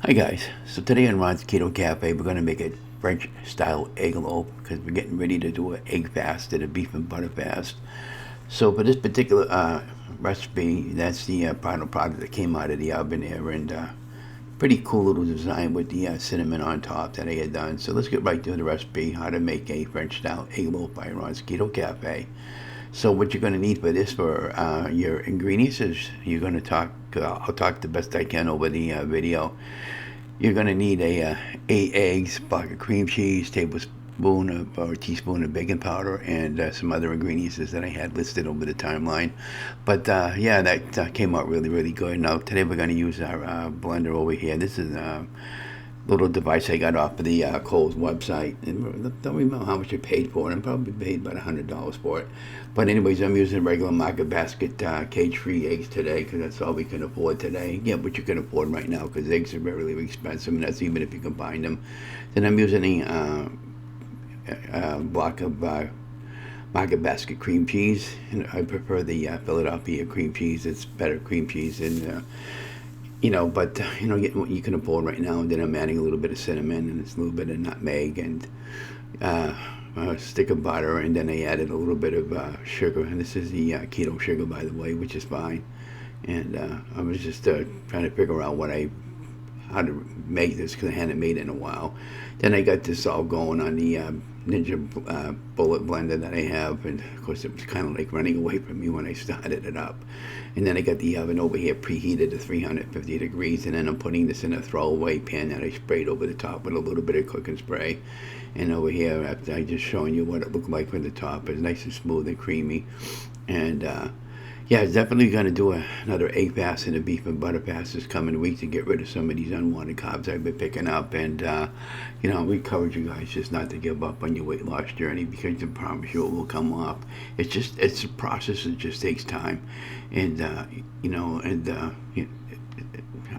Hi guys, so today on Ron's Keto Cafe we're going to make a French style egg loaf because we're getting ready to do an egg fast and a beef and butter fast. So for this particular recipe, that's the final product that came out of the oven there, and pretty cool little design with the cinnamon on top that I had done. So let's get right to the recipe, how to make a French style egg loaf by Ron's Keto Cafe. So what you're going to need for this, for your ingredients, is you're going to talk. I'll talk the best I can over the video. You're going to need 8 eggs, block of cream cheese, tablespoon of or teaspoon of baking powder, and some other ingredients that I had listed over the timeline. But yeah, that came out really good. Now today we're going to use our blender over here. This is little device I got off of the Kohl's website, and don't remember how much I paid for it. I probably paid about $100 for it. But anyways, I'm using regular market basket cage-free eggs today because that's all we can afford today. Get what you can afford right now because eggs are really expensive, and that's even if you can find them. Then I'm using a block of market basket cream cheese, and I prefer the Philadelphia cream cheese. It's better cream cheese than but get what you can afford right now. And then I'm adding a little bit of cinnamon and a little bit of nutmeg and a stick of butter, and then I added a little bit of sugar. And this is the keto sugar, by the way, which is fine. And I was just trying to figure out how to make this because I hadn't made it in a while. Then I got this all going on the Ninja bullet blender that I have, and of course it was kind of like running away from me when I started it up. And then I got the oven over here preheated to 350 degrees, and then I'm putting this in a throwaway pan that I sprayed over the top with a little bit of cooking spray. And over here, after I just showing you what it looked like from the top, it's nice and smooth and creamy. And yeah, it's definitely going to do another egg fast and a beef and butter fast this coming week to get rid of some of these unwanted carbs I've been picking up. And, we encourage you guys just not to give up on your weight loss journey because I promise you it will come off. It's a process that just takes time. And,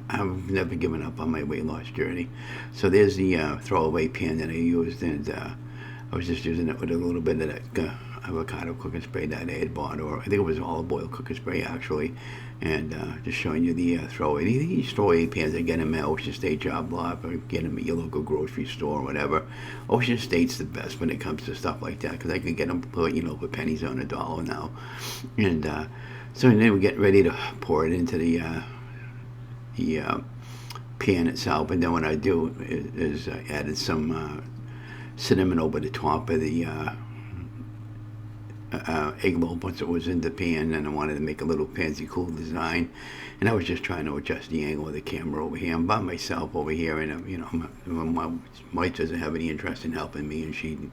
I've never given up on my weight loss journey. So there's the throwaway pan that I used, and I was just using it with a little bit of that avocado cooking spray that I had bought, or I think it was olive oil cooking spray actually, and just showing you the throwaway. These throwaway pans, I get them at Ocean State Job Lot, or get them at your local grocery store or whatever. Ocean State's the best when it comes to stuff like that because I can get them for pennies on a dollar now. And so then we get ready to pour it into the pan itself, and then what I do is I added some cinnamon over the top of the egg loaf once it was in the pan, and I wanted to make a little fancy cool design, and I was just trying to adjust the angle of the camera over here. I'm by myself over here, and my wife doesn't have any interest in helping me, and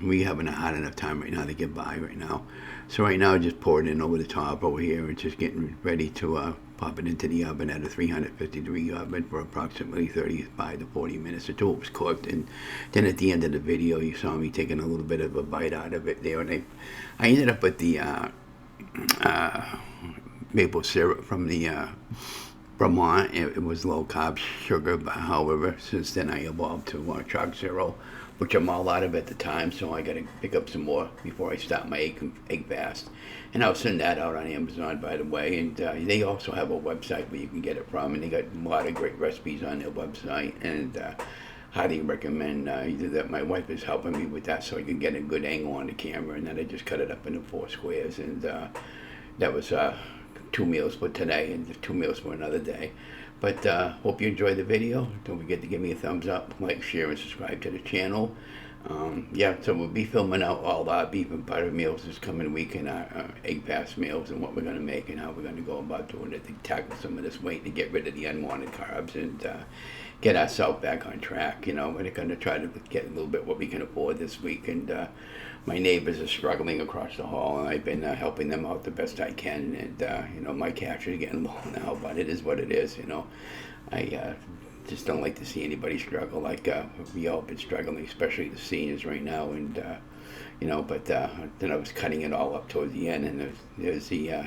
we having a hard enough time right now to get by right now. So right now I just poured it in over the top over here and just getting ready to pop it into the oven at a 350 degree oven for approximately 35 to 40 minutes until it was cooked. And then at the end of the video you saw me taking a little bit of a bite out of it there, and I ended up with the maple syrup from the Vermont. It was low carb sugar, but however since then I evolved to chalk zero, which I'm all out of at the time, so I got to pick up some more before I start my egg fast. And I'll send that out on Amazon, by the way. And they also have a website where you can get it from, and they got a lot of great recipes on their website. And highly recommend either that my wife is helping me with that so I can get a good angle on the camera, and then I just cut it up into 4 squares. And that was 2 meals for today and 2 meals for another day. But hope you enjoyed the video. Don't forget to give me a thumbs up, like, share, and subscribe to the channel. So we'll be filming out all our beef and butter meals this coming week, and our egg fast meals, and what we're going to make and how we're going to go about doing it to tackle some of this weight to get rid of the unwanted carbs and get ourselves back on track. We're going to try to get a little bit what we can afford this week. And my neighbors are struggling across the hall, and I've been helping them out the best I can. And my cash is getting low now, but it is what it is. I just don't like to see anybody struggle like we all been struggling, especially the seniors right now. And then I was cutting it all up towards the end, and there's the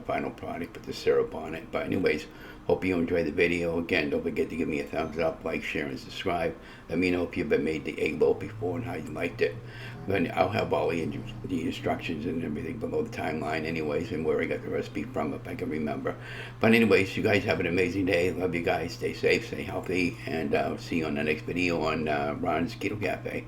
final product, put the syrup on it. But anyways, hope you enjoyed the video. Again, don't forget to give me a thumbs up, like, share, and subscribe. Let me know if you've made the egg loaf before and how you liked it. Then I'll have all the instructions and everything below the timeline anyways, and where I got the recipe from if I can remember. But anyways, you guys have an amazing day. Love you guys. Stay safe, stay healthy, and I'll see you on the next video on Ron's Keto Cafe.